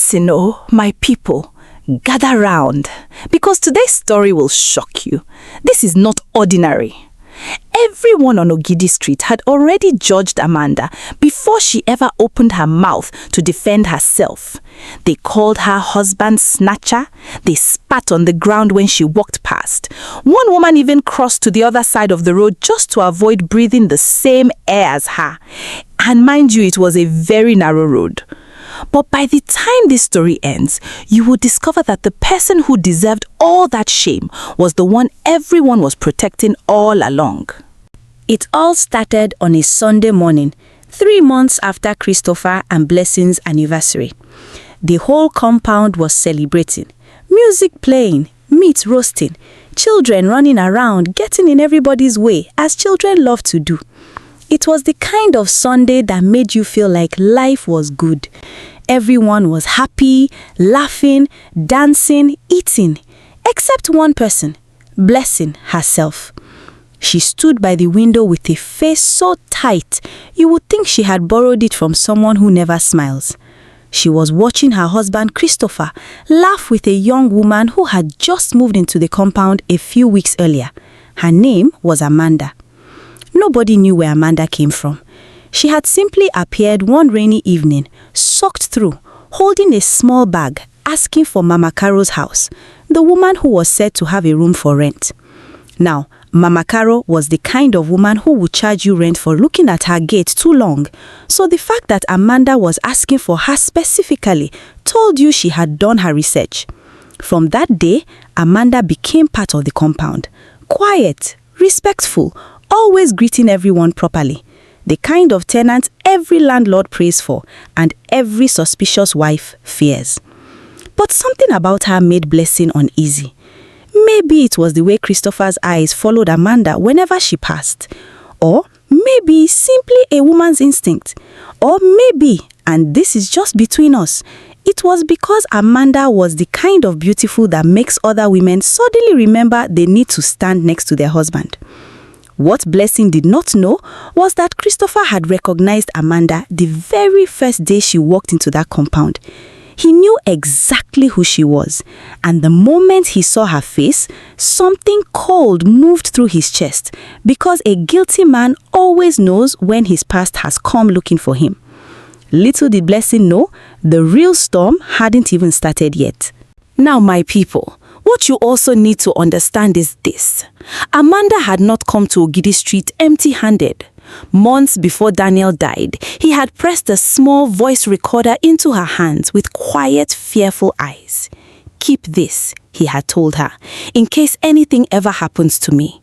Listen, oh, my people, gather round, because today's story will shock you. This is not ordinary. Everyone on Ogidi Street had already judged Amanda before she ever opened her mouth to defend herself. They called her husband Snatcher. They spat on the ground when she walked past. One woman even crossed to the other side of the road just to avoid breathing the same air as her. And mind you, it was a very narrow road. But by the time this story ends, you will discover that the person who deserved all that shame was the one everyone was protecting all along. It all started on a Sunday morning, 3 months after Christopher and Blessing's anniversary. The whole compound was celebrating. Music playing, meat roasting, children running around, getting in everybody's way, as children love to do. It was the kind of Sunday that made you feel like life was good. Everyone was happy, laughing, dancing, eating, except one person, Blessing herself. She stood by the window with a face so tight, you would think she had borrowed it from someone who never smiles. She was watching her husband Christopher laugh with a young woman who had just moved into the compound a few weeks earlier. Her name was Amanda. Nobody knew where Amanda came from. She had simply appeared one rainy evening, soaked through, holding a small bag, asking for Mama Caro's house, the woman who was said to have a room for rent. Now, Mama Caro was the kind of woman who would charge you rent for looking at her gate too long, so the fact that Amanda was asking for her specifically told you she had done her research. From that day, Amanda became part of the compound, quiet, respectful, always greeting everyone properly. The kind of tenant every landlord prays for and every suspicious wife fears. But something about her made Blessing uneasy. Maybe it was the way Christopher's eyes followed Amanda whenever she passed. Or maybe simply a woman's instinct. Or maybe, and this is just between us, it was because Amanda was the kind of beautiful that makes other women suddenly remember they need to stand next to their husband. What Blessing did not know was that Christopher had recognized Amanda the very first day she walked into that compound. He knew exactly who she was, and the moment he saw her face, something cold moved through his chest, because a guilty man always knows when his past has come looking for him. Little did Blessing know, the real storm hadn't even started yet. Now, my people, what you also need to understand is this. Amanda had not come to Ogidi Street empty-handed. Months before Daniel died, he had pressed a small voice recorder into her hands with quiet, fearful eyes. "Keep this," he had told her, "in case anything ever happens to me."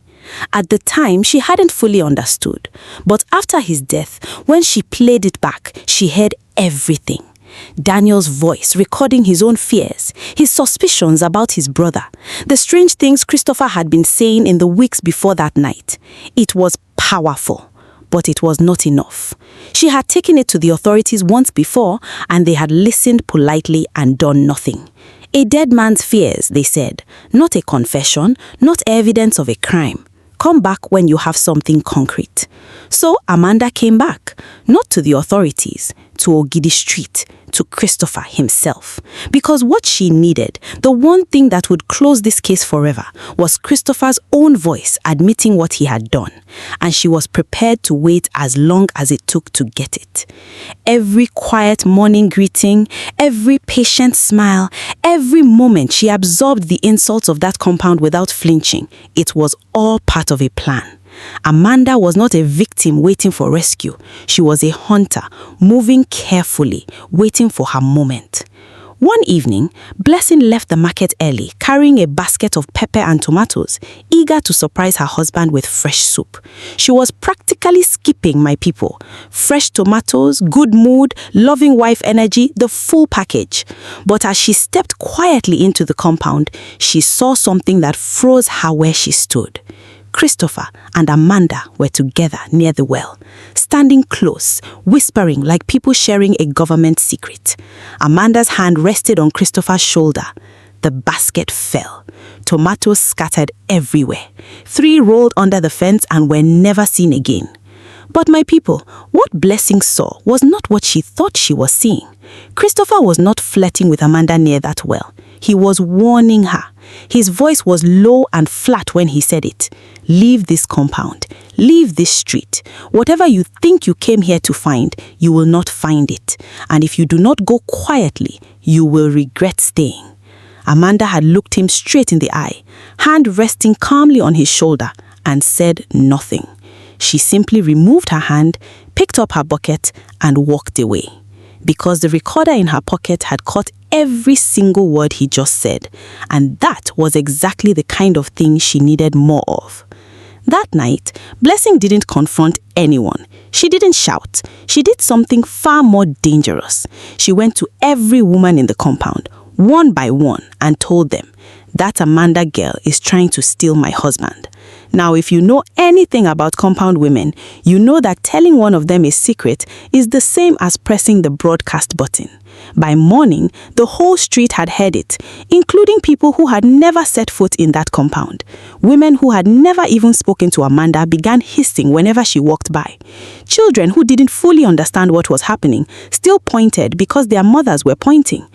At the time, she hadn't fully understood. But after his death, when she played it back, she heard everything. Daniel's voice recording his own fears, his suspicions about his brother, the strange things Christopher had been saying in the weeks before that night. It was powerful, but it was not enough. She had taken it to the authorities once before, and they had listened politely and done nothing. A dead man's fears, they said, not a confession, not evidence of a crime. Come back when you have something concrete. So Amanda came back, not to the authorities, to Ogidi Street, to Christopher himself. Because what she needed, the one thing that would close this case forever, was Christopher's own voice admitting what he had done. And she was prepared to wait as long as it took to get it. Every quiet morning greeting, every patient smile, every moment she absorbed the insults of that compound without flinching. It was all part of a plan. Amanda was not a victim waiting for rescue. She was a hunter, moving carefully, waiting for her moment. One evening, Blessing left the market early, carrying a basket of pepper and tomatoes, eager to surprise her husband with fresh soup. She was practically skipping, my people. Fresh tomatoes, good mood, loving wife energy, the full package. But as she stepped quietly into the compound, she saw something that froze her where she stood. Christopher and Amanda were together near the well, standing close, whispering like people sharing a government secret. Amanda's hand rested on Christopher's shoulder. The basket fell. Tomatoes scattered everywhere. 3 rolled under the fence and were never seen again. But my people, what Blessing saw was not what she thought she was seeing. Christopher was not flirting with Amanda near that well. He was warning her. His voice was low and flat when he said it. Leave this compound. Leave this street. Whatever you think you came here to find, you will not find it. And if you do not go quietly, you will regret staying. Amanda had looked him straight in the eye, hand resting calmly on his shoulder, and said nothing. She simply removed her hand, picked up her bucket, and walked away. Because the recorder in her pocket had caught every single word he just said, and that was exactly the kind of thing she needed more of. That night, Blessing didn't confront anyone. She didn't shout. She did something far more dangerous. She went to every woman in the compound, one by one, and told them, "That Amanda girl is trying to steal my husband." Now, if you know anything about compound women, you know that telling one of them a secret is the same as pressing the broadcast button. By morning, the whole street had heard it, including people who had never set foot in that compound. Women who had never even spoken to Amanda began hissing whenever she walked by. Children who didn't fully understand what was happening still pointed because their mothers were pointing.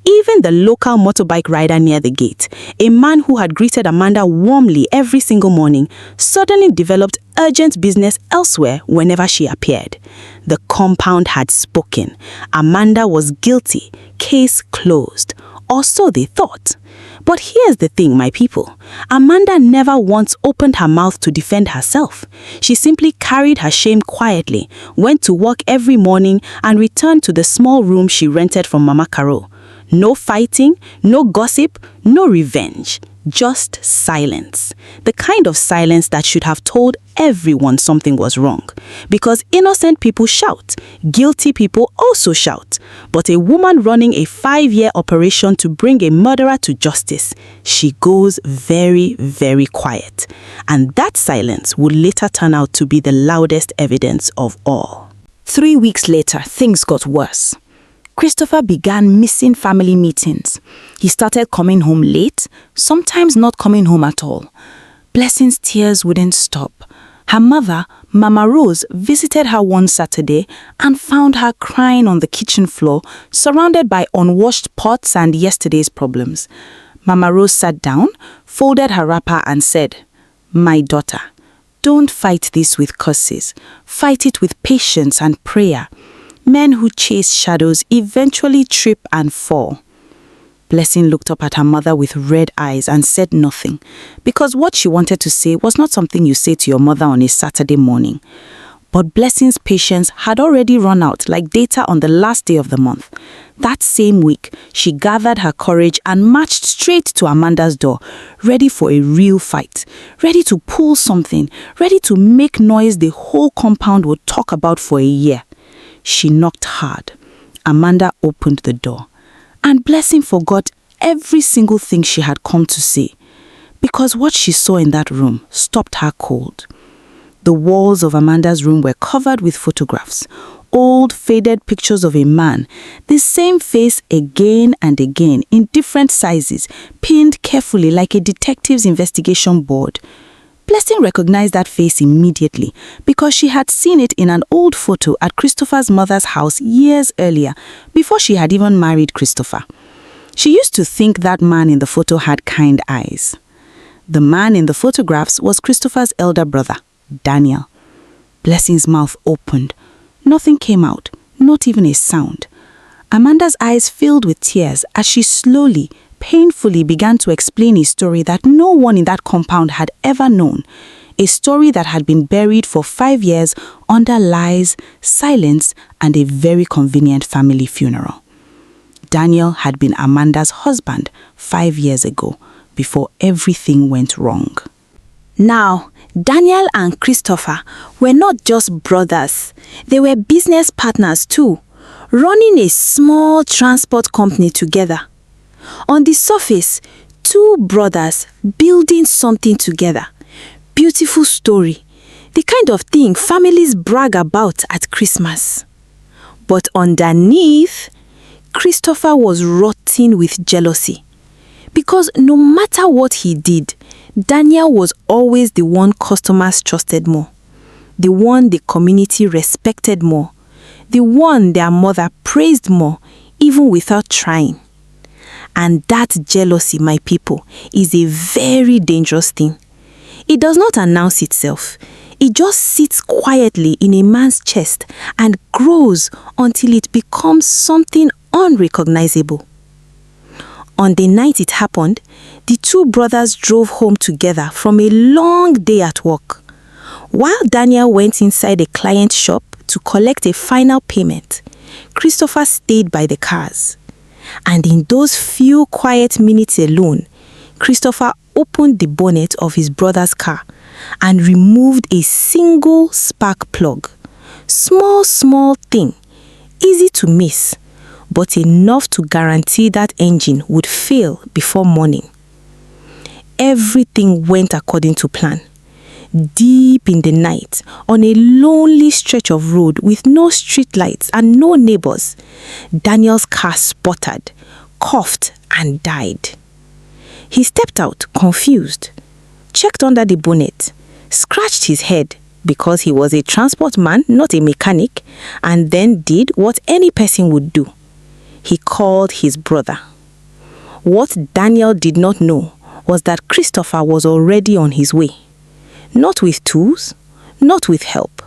Even the local motorbike rider near the gate, a man who had greeted Amanda warmly every single morning, suddenly developed urgent business elsewhere whenever she appeared. The compound had spoken. Amanda was guilty. Case closed. Or so they thought. But here's the thing, my people. Amanda never once opened her mouth to defend herself. She simply carried her shame quietly, went to work every morning, and returned to the small room she rented from Mama Carol. No fighting, no gossip, no revenge. Just silence. The kind of silence that should have told everyone something was wrong. Because innocent people shout, guilty people also shout. But a woman running a 5-year operation to bring a murderer to justice, she goes very, very quiet. And that silence would later turn out to be the loudest evidence of all. 3 weeks later, things got worse. Christopher began missing family meetings. He started coming home late, sometimes not coming home at all. Blessing's tears wouldn't stop. Her mother, Mama Rose, visited her one Saturday and found her crying on the kitchen floor, surrounded by unwashed pots and yesterday's problems. Mama Rose sat down, folded her wrapper and said, "My daughter, don't fight this with curses. Fight it with patience and prayer. Men who chase shadows eventually trip and fall." Blessing looked up at her mother with red eyes and said nothing, because what she wanted to say was not something you say to your mother on a Saturday morning. But Blessing's patience had already run out like data on the last day of the month. That same week, she gathered her courage and marched straight to Amanda's door, ready for a real fight, ready to pull something, ready to make noise the whole compound would talk about for a year. She knocked hard. Amanda opened the door, and Blessing forgot every single thing she had come to say, because what she saw in that room stopped her cold. The walls of Amanda's room were covered with photographs, old faded pictures of a man, the same face again and again in different sizes, pinned carefully like a detective's investigation board. Blessing recognized that face immediately because she had seen it in an old photo at Christopher's mother's house years earlier, before she had even married Christopher. She used to think that man in the photo had kind eyes. The man in the photographs was Christopher's elder brother, Daniel. Blessing's mouth opened. Nothing came out, not even a sound. Amanda's eyes filled with tears as she slowly, painfully began to explain a story that no one in that compound had ever known. A story that had been buried for 5 years under lies, silence, and a very convenient family funeral. Daniel had been Amanda's husband 5 years ago, before everything went wrong. Now, Daniel and Christopher were not just brothers. They were business partners too, running a small transport company together. On the surface, 2 brothers building something together. Beautiful story. The kind of thing families brag about at Christmas. But underneath, Christopher was rotting with jealousy. Because no matter what he did, Daniel was always the one customers trusted more. the one the community respected more, the one their mother praised more, even without trying. And that jealousy, my people, is a very dangerous thing. It does not announce itself. It just sits quietly in a man's chest and grows until it becomes something unrecognizable. On the night it happened, the two brothers drove home together from a long day at work. While Daniel went inside a client's shop to collect a final payment, Christopher stayed by the cars. And in those few quiet minutes alone, Christopher opened the bonnet of his brother's car and removed a single spark plug. Small thing, easy to miss, but enough to guarantee that engine would fail before morning. Everything went according to plan. Deep in the night, on a lonely stretch of road with no street lights and no neighbors, Daniel's car sputtered, coughed, and died. He stepped out, confused, checked under the bonnet, scratched his head because he was a transport man, not a mechanic, and then did what any person would do. He called his brother. What Daniel did not know was that Christopher was already on his way. Not with tools, not with help,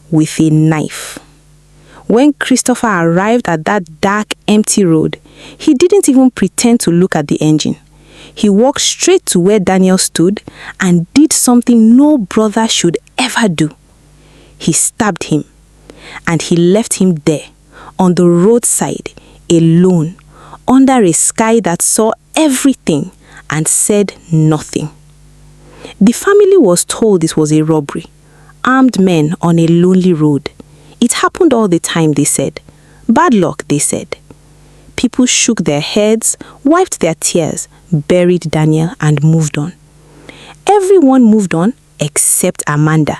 with a knife. When Christopher arrived at that dark, empty road, he didn't even pretend to look at the engine. He walked straight to where Daniel stood and did something no brother should ever do. He stabbed him, and he left him there, on the roadside, alone, under a sky that saw everything and said nothing. The family was told this was a robbery. Armed men on a lonely road. It happened all the time, they said. Bad luck, they said. People shook their heads, wiped their tears, buried Daniel, and moved on. Everyone moved on except Amanda,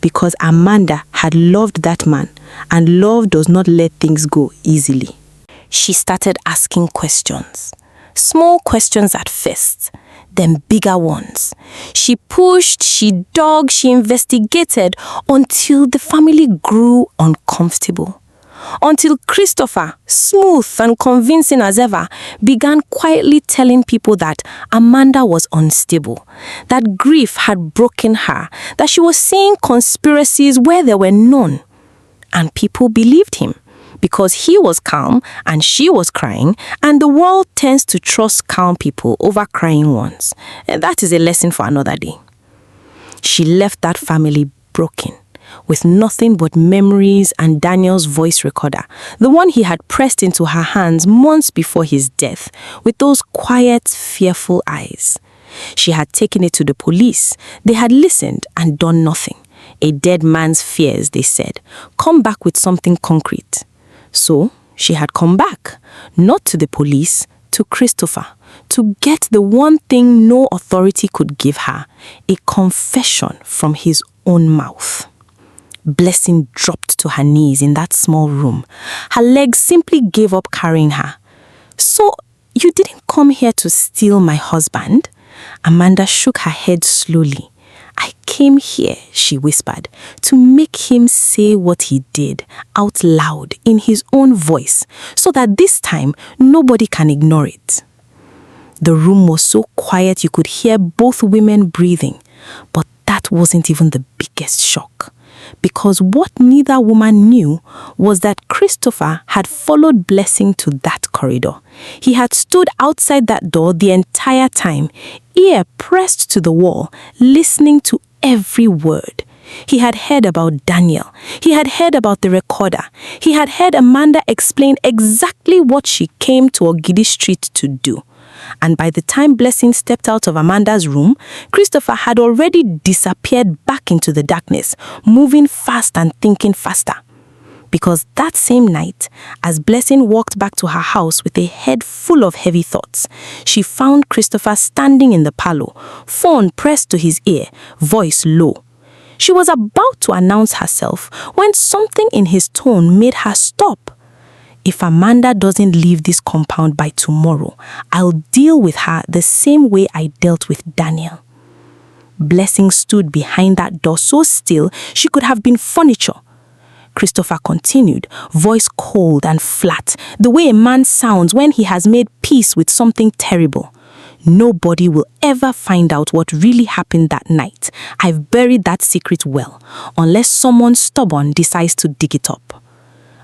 because Amanda had loved that man, and love does not let things go easily. She started asking questions. Small questions at first, then bigger ones. She pushed, she dug, she investigated until the family grew uncomfortable. Until Christopher, smooth and convincing as ever, began quietly telling people that Amanda was unstable, that grief had broken her, that she was seeing conspiracies where there were none. And people believed him, because he was calm and she was crying, and the world tends to trust calm people over crying ones. And that is a lesson for another day. She left that family broken, with nothing but memories and Daniel's voice recorder, the one he had pressed into her hands months before his death, with those quiet, fearful eyes. She had taken it to the police. They had listened and done nothing. A dead man's fears, they said. Come back with something concrete. So she had come back, not to the police, to Christopher, to get the one thing no authority could give her, a confession from his own mouth. Blessing dropped to her knees in that small room. Her legs simply gave up carrying her. So, you didn't come here to steal my husband? Amanda shook her head slowly. I came here, she whispered, to make him say what he did out loud in his own voice, so that this time nobody can ignore it. The room was so quiet you could hear both women breathing, but that wasn't even the biggest shock. Because what neither woman knew was that Christopher had followed Blessing to that corridor. He had stood outside that door the entire time, ear pressed to the wall, listening to every word. He had heard about Daniel. He had heard about the recorder. He had heard Amanda explain exactly what she came to Ogidi Street to do. And by the time Blessing stepped out of Amanda's room, Christopher had already disappeared back into the darkness, moving fast and thinking faster. Because that same night, as Blessing walked back to her house with a head full of heavy thoughts, she found Christopher standing in the parlor, phone pressed to his ear, voice low. She was about to announce herself when something in his tone made her stop. If Amanda doesn't leave this compound by tomorrow, I'll deal with her the same way I dealt with Daniel. Blessing stood behind that door so still she could have been furniture. Christopher continued, voice cold and flat, the way a man sounds when he has made peace with something terrible. Nobody will ever find out what really happened that night. I've buried that secret well, unless someone stubborn decides to dig it up.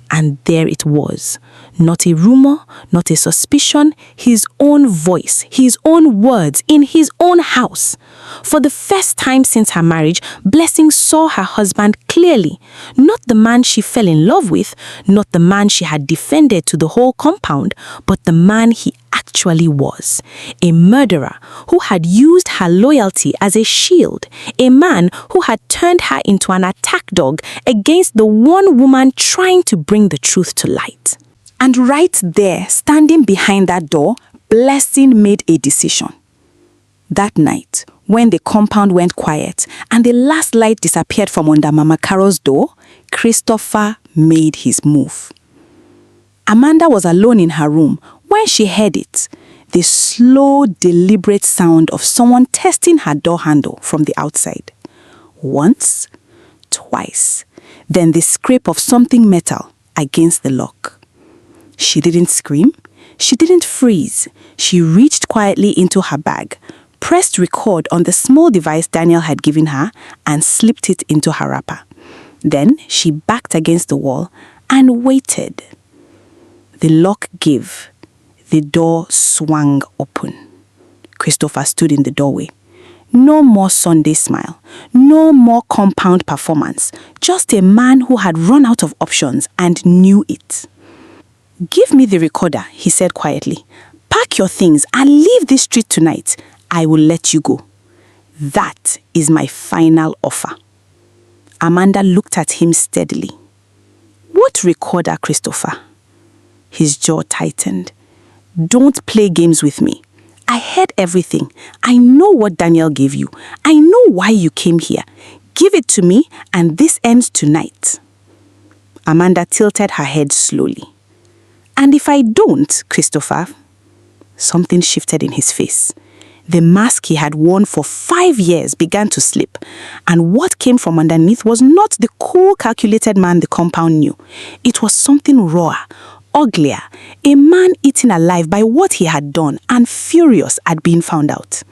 And there it was. Not a rumor, not a suspicion, his own voice, his own words in his own house. For the first time since her marriage, Blessing saw her husband clearly. Not the man she fell in love with, not the man she had defended to the whole compound, but the man he actually was. A murderer who had used her loyalty as a shield. A man who had turned her into an attack dog against the one woman trying to bring the truth to light. And right there, standing behind that door, Blessing made a decision. That night, when the compound went quiet and the last light disappeared from under Mama Carol's door, Christopher made his move. Amanda was alone in her room when she heard it, the slow, deliberate sound of someone testing her door handle from the outside. Once, twice, then the scrape of something metal against the lock. She didn't scream. She didn't freeze. She reached quietly into her bag, pressed record on the small device Daniel had given her, and slipped it into her wrapper. Then she backed against the wall and waited. The lock gave. The door swung open. Christopher stood in the doorway. No more Sunday smile. No more compound performance. Just a man who had run out of options and knew it. "Give me the recorder," he said quietly. "Pack your things and leave this street tonight. I will let you go. That is my final offer." Amanda looked at him steadily. "What recorder, Christopher?" His jaw tightened. "Don't play games with me. I heard everything. I know what Daniel gave you. I know why you came here. Give it to me and this ends tonight." Amanda tilted her head slowly. "And if I don't, Christopher?" Something shifted in his face. The mask he had worn for 5 years began to slip, and what came from underneath was not the cool, calculated man the compound knew. It was something rawer, uglier, a man eaten alive by what he had done and furious at being found out.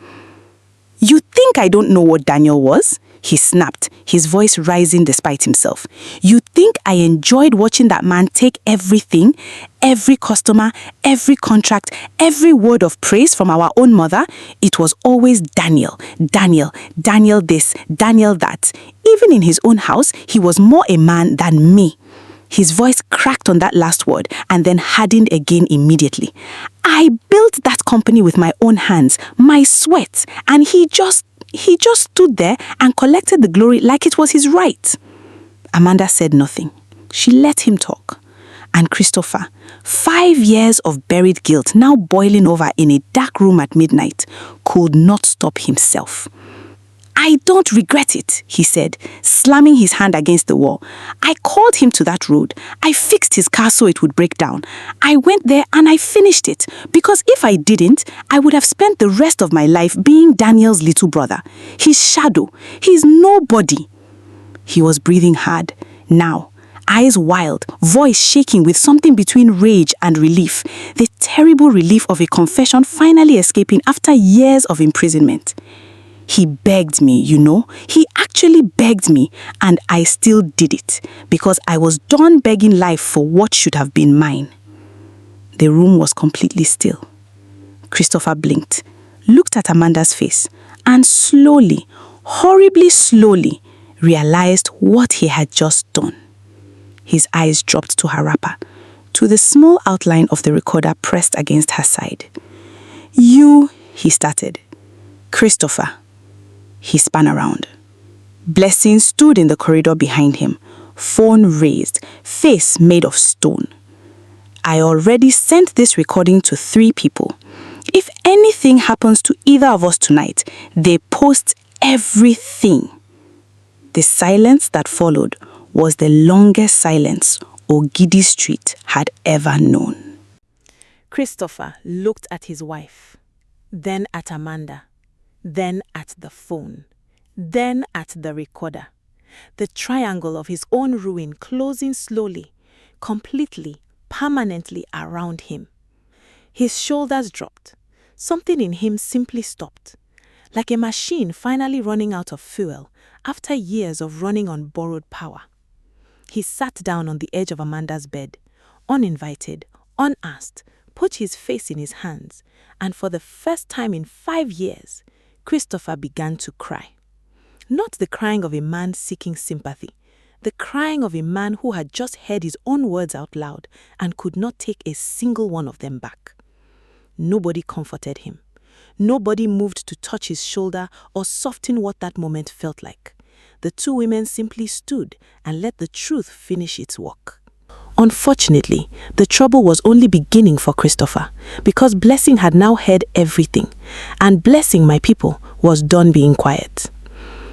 "You think I don't know what Daniel was?" he snapped, his voice rising despite himself. "You think I enjoyed watching that man take everything, every customer, every contract, every word of praise from our own mother? It was always Daniel, Daniel, Daniel this, Daniel that. Even in his own house, he was more a man than me." His voice cracked on that last word and then hardened again immediately. "I built that company with my own hands, my sweat, and he just stood there and collected the glory like it was his right." Amanda said nothing. She let him talk. And Christopher, 5 years of buried guilt now boiling over in a dark room at midnight, could not stop himself. "I don't regret it," he said, slamming his hand against the wall. "I called him to that road. I fixed his car so it would break down. I went there and I finished it, because if I didn't, I would have spent the rest of my life being Daniel's little brother, his shadow, his nobody." He was breathing hard. Now, eyes wild, voice shaking with something between rage and relief, the terrible relief of a confession finally escaping after years of imprisonment. "He begged me, you know. He actually begged me, and I still did it, because I was done begging life for what should have been mine." The room was completely still. Christopher blinked, looked at Amanda's face, and slowly, horribly slowly, realized what he had just done. His eyes dropped to her wrapper, to the small outline of the recorder pressed against her side. "You," he started. "Christopher." He spun around. Blessing stood in the corridor behind him, phone raised, face made of stone. "I already sent this recording to 3 people. If anything happens to either of us tonight, they post everything." The silence that followed was the longest silence Ogidi Street had ever known. Christopher looked at his wife, then at Amanda, then at the phone. Then at the recorder, the triangle of his own ruin closing slowly, completely, permanently around him. His shoulders dropped. Something in him simply stopped, like a machine finally running out of fuel after years of running on borrowed power. He sat down on the edge of Amanda's bed, uninvited, unasked, put his face in his hands, and for the first time in 5 years, Christopher began to cry. Not the crying of a man seeking sympathy, the crying of a man who had just heard his own words out loud and could not take a single one of them back. Nobody comforted him. Nobody moved to touch his shoulder or soften what that moment felt like. The two women simply stood and let the truth finish its work. Unfortunately, the trouble was only beginning for Christopher, because Blessing had now heard everything, and Blessing, my people, was done being quiet.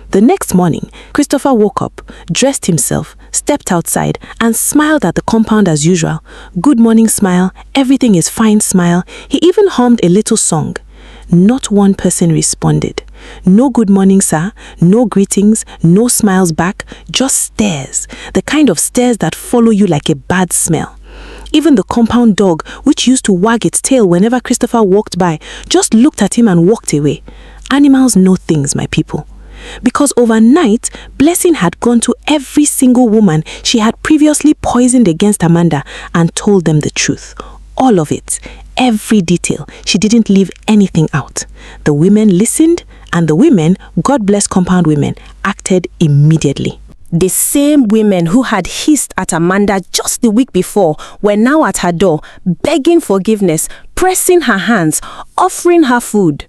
The next morning, Christopher woke up, dressed himself, stepped outside, and smiled at the compound as usual. Good morning smile, everything is fine smile. He even hummed a little song. Not one person responded. No good morning, sir, no greetings, no smiles back, just stares, the kind of stares that follow you like a bad smell. Even the compound dog, which used to wag its tail whenever Christopher walked by, just looked at him and walked away. Animals know things, my people. Because overnight, Blessing had gone to every single woman she had previously poisoned against Amanda and told them the truth. All of it, every detail. She didn't leave anything out. The women listened, and the women, God bless compound women, acted immediately. The same women who had hissed at Amanda just the week before were now at her door, begging forgiveness, pressing her hands, offering her food.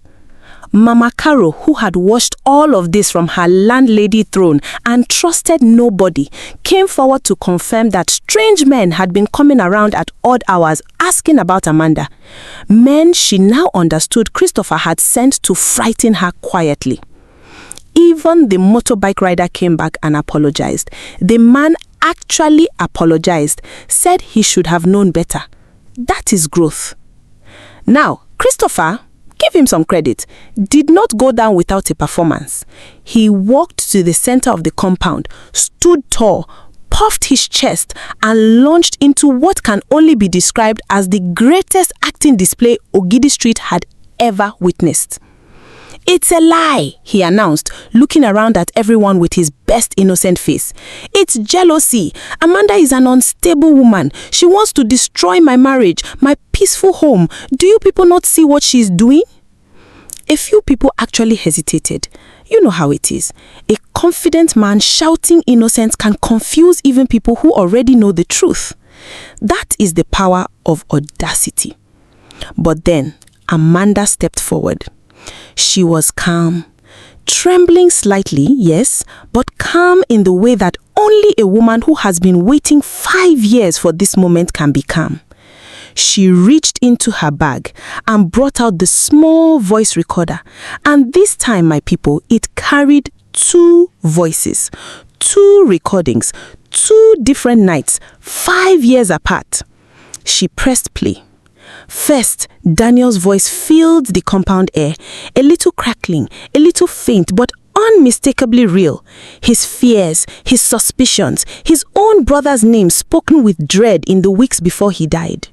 Mama Caro, who had watched all of this from her landlady throne and trusted nobody, came forward to confirm that strange men had been coming around at odd hours asking about Amanda. Men she now understood Christopher had sent to frighten her quietly. Even the motorbike rider came back and apologized. The man actually apologized, said he should have known better. That is growth. Now, Christopher, give him some credit, did not go down without a performance. He walked to the center of the compound, stood tall, puffed his chest, and launched into what can only be described as the greatest acting display Ogidi Street had ever witnessed. "It's a lie," he announced, looking around at everyone with his best innocent face. "It's jealousy. Amanda is an unstable woman. She wants to destroy my marriage, my peaceful home. Do you people not see what she's doing?" A few people actually hesitated. You know how it is. A confident man shouting innocence can confuse even people who already know the truth. That is the power of audacity. But then, Amanda stepped forward. She was calm, trembling slightly, yes, but calm in the way that only a woman who has been waiting 5 years for this moment can be calm. She reached into her bag and brought out the small voice recorder. And this time, my people, it carried 2 voices, 2 recordings, 2 different nights, 5 years apart. She pressed play. First, Daniel's voice filled the compound air, a little crackling, a little faint, but unmistakably real. His fears, his suspicions, his own brother's name spoken with dread in the weeks before he died.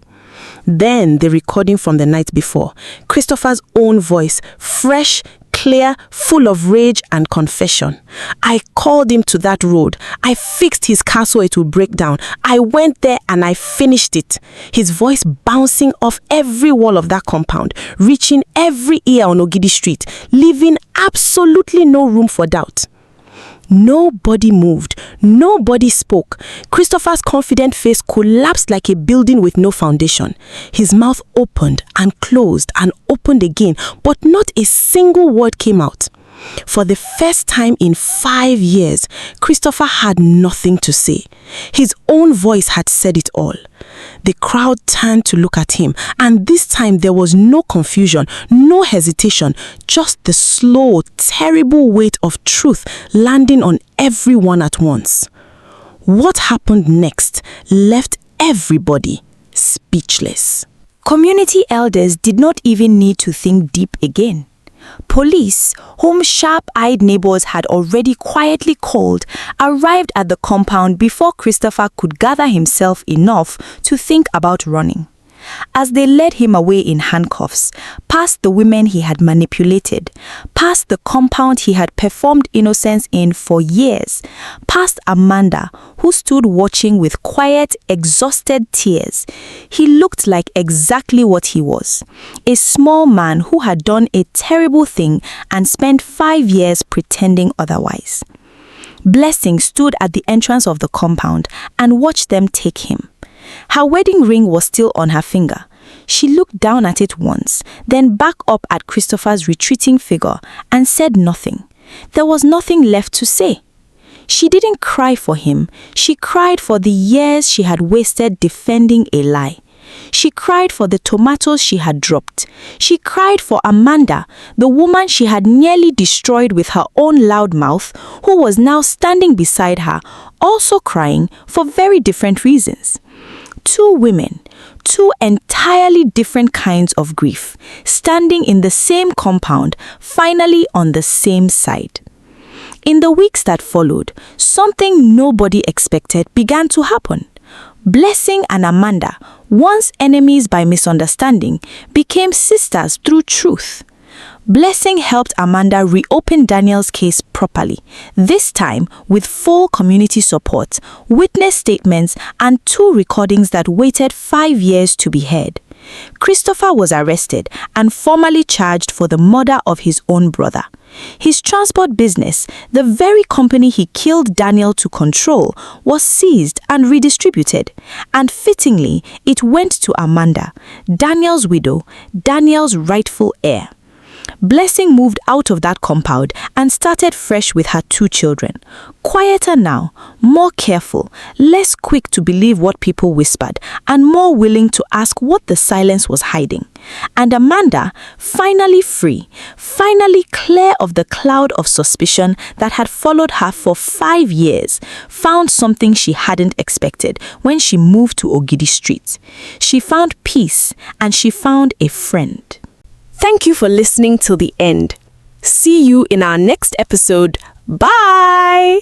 Then the recording from the night before, Christopher's own voice, fresh, clear, full of rage and confession. "I called him to that road. I fixed his car so it would break down. I went there and I finished it." His voice bouncing off every wall of that compound, reaching every ear on Ogidi Street, leaving absolutely no room for doubt. Nobody moved. Nobody spoke. Christopher's confident face collapsed like a building with no foundation. His mouth opened and closed and opened again, but not a single word came out. For the first time in 5 years, Christopher had nothing to say. His own voice had said it all. The crowd turned to look at him, and this time there was no confusion, no hesitation, just the slow, terrible weight of truth landing on everyone at once. What happened next left everybody speechless. Community elders did not even need to think deep again. Police, whom sharp-eyed neighbors had already quietly called, arrived at the compound before Christopher could gather himself enough to think about running. As they led him away in handcuffs, past the women he had manipulated, past the compound he had performed innocence in for years, past Amanda, who stood watching with quiet, exhausted tears, he looked like exactly what he was, a small man who had done a terrible thing and spent 5 years pretending otherwise. Blessing stood at the entrance of the compound and watched them take him. Her wedding ring was still on her finger. She looked down at it once, then back up at Christopher's retreating figure and said nothing. There was nothing left to say. She didn't cry for him. She cried for the years she had wasted defending a lie. She cried for the tomatoes she had dropped. She cried for Amanda, the woman she had nearly destroyed with her own loud mouth, who was now standing beside her, also crying for very different reasons. 2 women, 2 entirely different kinds of grief, standing in the same compound, finally on the same side. In the weeks that followed, something nobody expected began to happen. Blessing and Amanda, once enemies by misunderstanding, became sisters through truth. Blessing helped Amanda reopen Daniel's case properly, this time with full community support, witness statements, and 2 recordings that waited 5 years to be heard. Christopher was arrested and formally charged for the murder of his own brother. His transport business, the very company he killed Daniel to control, was seized and redistributed. And fittingly, it went to Amanda, Daniel's widow, Daniel's rightful heir. Blessing moved out of that compound and started fresh with her 2 children. Quieter now, more careful, less quick to believe what people whispered, and more willing to ask what the silence was hiding. And Amanda, finally free, finally clear of the cloud of suspicion that had followed her for 5 years, found something she hadn't expected when she moved to Ogidi Street. She found peace, and she found a friend. Thank you for listening till the end. See you in our next episode. Bye!